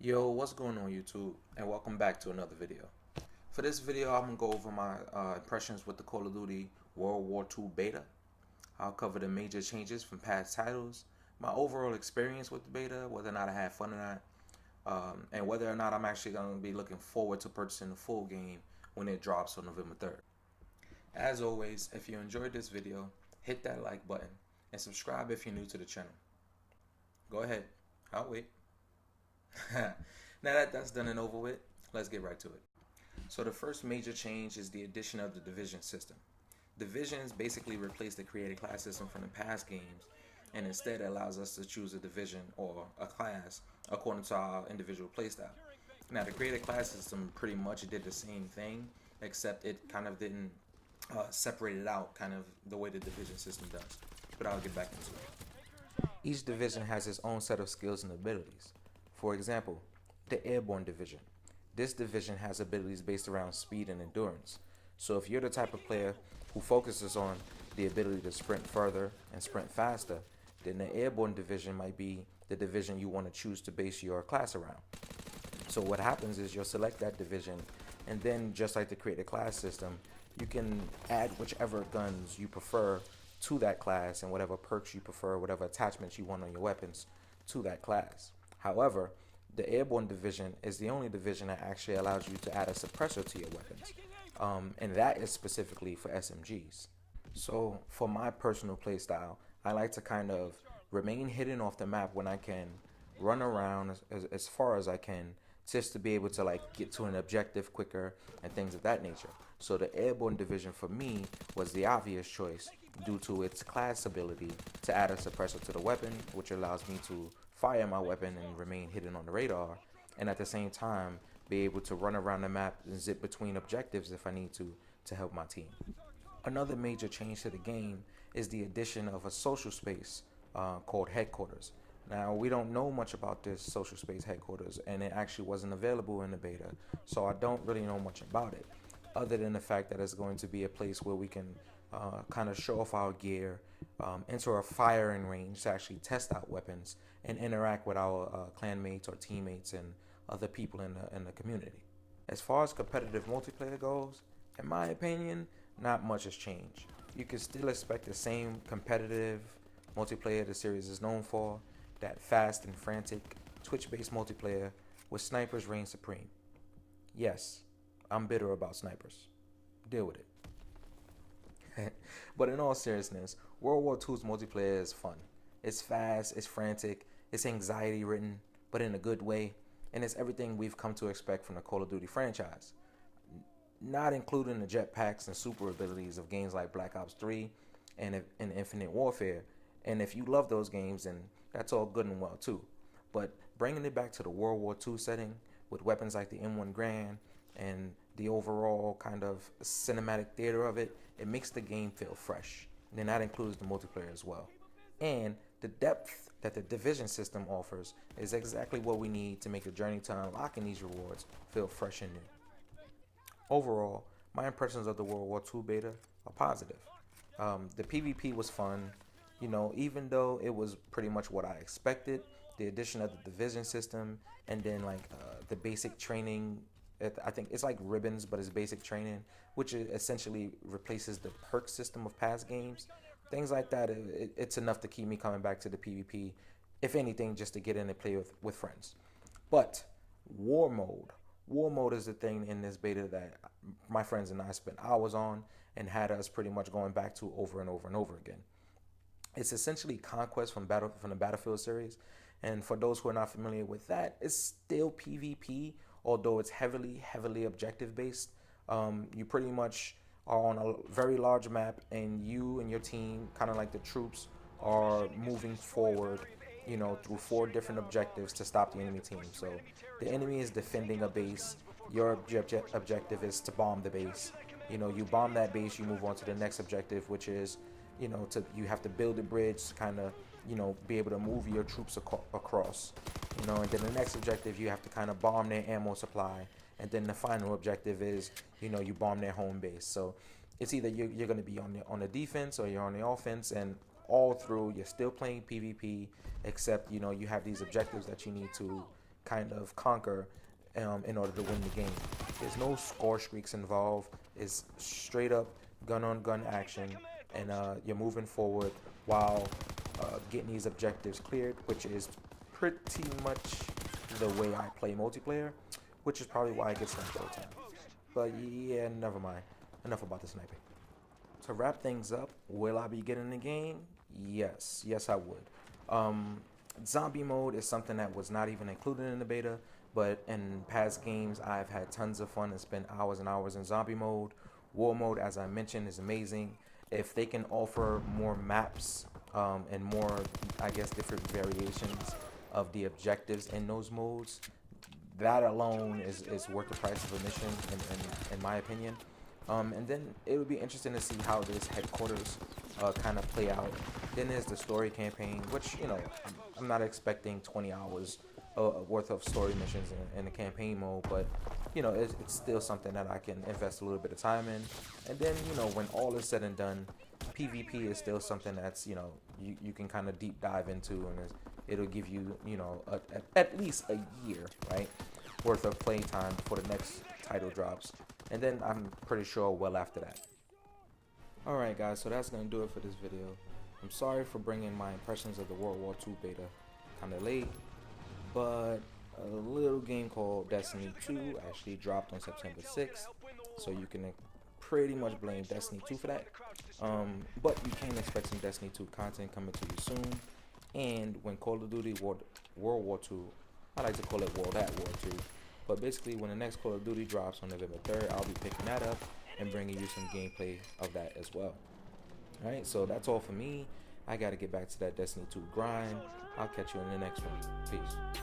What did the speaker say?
Yo, what's going on YouTube? And welcome back to another video. For this video, I'm going to go over my impressions with the Call of Duty World War II beta. I'll cover the major changes from past titles, my overall experience with the beta, whether or not I had fun or not, and whether or not I'm actually going to be looking forward to purchasing the full game when it drops on November 3rd. As always, if you enjoyed this video, hit that like button and subscribe if you're new to the channel. Go ahead, I'll wait. Now that that's done and over with, let's get right to it. So the first major change is the addition of the division system. Divisions basically replace the created class system from the past games, and instead allows us to choose a division or a class according to our individual playstyle. Now the created class system pretty much did the same thing, except it kind of didn't separate it out kind of the way the division system does. But I'll get back into it. Each division has its own set of skills and abilities. For example, the Airborne Division. This division has abilities based around speed and endurance. So if you're the type of player who focuses on the ability to sprint further and sprint faster, then the Airborne Division might be the division you want to choose to base your class around. So what happens is you'll select that division, and then just like to create a class system, you can add whichever guns you prefer to that class and whatever perks you prefer, whatever attachments you want on your weapons to that class. However, the Airborne Division is the only division that actually allows you to add a suppressor to your weapons, and that is specifically for SMGs. So for my personal playstyle, I like to kind of remain hidden off the map when I can, run around as far as I can, just to be able to like get to an objective quicker and things of that nature. So the Airborne Division for me was the obvious choice due to its class ability to add a suppressor to the weapon, which allows me to fire my weapon and remain hidden on the radar, and at the same time be able to run around the map and zip between objectives if I need to help my team. Another major change to the game is the addition of a social space called Headquarters. Now, we don't know much about this social space Headquarters, and it actually wasn't available in the beta, so I don't really know much about it, other than the fact that it's going to be a place where we can kind of show off our gear, enter a firing range to actually test out weapons, and interact with our clanmates or teammates and other people in the community. As far as competitive multiplayer goes, in my opinion, not much has changed. You can still expect the same competitive multiplayer the series is known for, that fast and frantic Twitch-based multiplayer with snipers reign supreme. Yes, I'm bitter about snipers. Deal with it. But in all seriousness, World War II's multiplayer is fun. It's fast, it's frantic, it's anxiety ridden, but in a good way, and it's everything we've come to expect from the Call of Duty franchise. Not including the jetpacks and super abilities of games like Black Ops 3 and Infinite Warfare. And if you love those games, then that's all good and well too. But bringing it back to the World War II setting with weapons like the M1 Garand and the overall kind of cinematic theater of it, it makes the game feel fresh. And then that includes the multiplayer as well. And the depth that the division system offers is exactly what we need to make the journey to unlocking these rewards feel fresh and new. Overall, my impressions of the World War II beta are positive. The PvP was fun, even though it was pretty much what I expected. The addition of the division system and then like the basic training, I think it's like ribbons, but it's basic training, which essentially replaces the perk system of past games. Things like that, it's enough to keep me coming back to the PvP, if anything, just to get in and play with friends. But war mode. War mode is the thing in this beta that my friends and I spent hours on and had us pretty much going back to over and over and over again. It's essentially conquest from the Battlefield series, and for those who are not familiar with that, it's still PvP, although it's heavily objective based. You pretty much are on a very large map, and you and your team, kind of like the troops, are moving forward, through 4 different objectives to stop the enemy team. So the enemy is defending a base. Your objective is to bomb the base. You bomb that base, you move on to the next objective, which is, you have to build a bridge to kind of, be able to move your troops across. And then the next objective, you have to kind of bomb their ammo supply. And then the final objective is, you bomb their home base. So it's either you're going to be on the defense or you're on the offense, and all through you're still playing PvP, except you have these objectives that you need to kind of conquer in order to win the game. There's no score streaks involved. It's straight up gun on gun action, and you're moving forward while getting these objectives cleared, which is pretty much the way I play multiplayer, which is probably why I get some playtime. But yeah, never mind. Enough about the sniping. To wrap things up, will I be getting the game? Yes, I would. Zombie mode is something that was not even included in the beta, but in past games I've had tons of fun and spent hours and hours in zombie mode. War mode, as I mentioned, is amazing. If they can offer more maps and more, I guess, different variations of the objectives in those modes, that alone is worth the price of admission, in my opinion. And then it would be interesting to see how this headquarters kind of play out. Then there's the story campaign, which, you know, I'm not expecting 20 hours worth of story missions in the campaign mode, but you know, it's still something that I can invest a little bit of time in. And then, you know, when all is said and done, PvP is still something that's, you know, you can kind of deep dive into, and it'll give you, you know, at least a year, right, worth of playtime before the next title drops. And then I'm pretty sure well after that. Alright guys, so that's going to do it for this video. I'm sorry for bringing my impressions of the World War II beta kind of late, but a little game called Destiny 2 actually dropped on September 6th, so you can pretty much blame Destiny 2 for that. But you can expect some Destiny 2 content coming to you soon. And when Call of Duty World War II, I like to call it World at War II, but basically when the next Call of Duty drops on November 3rd, I'll be picking that up and bringing you some gameplay of that as well. Alright, so that's all for me. I gotta get back to that Destiny 2 grind. I'll catch you in the next one. Peace.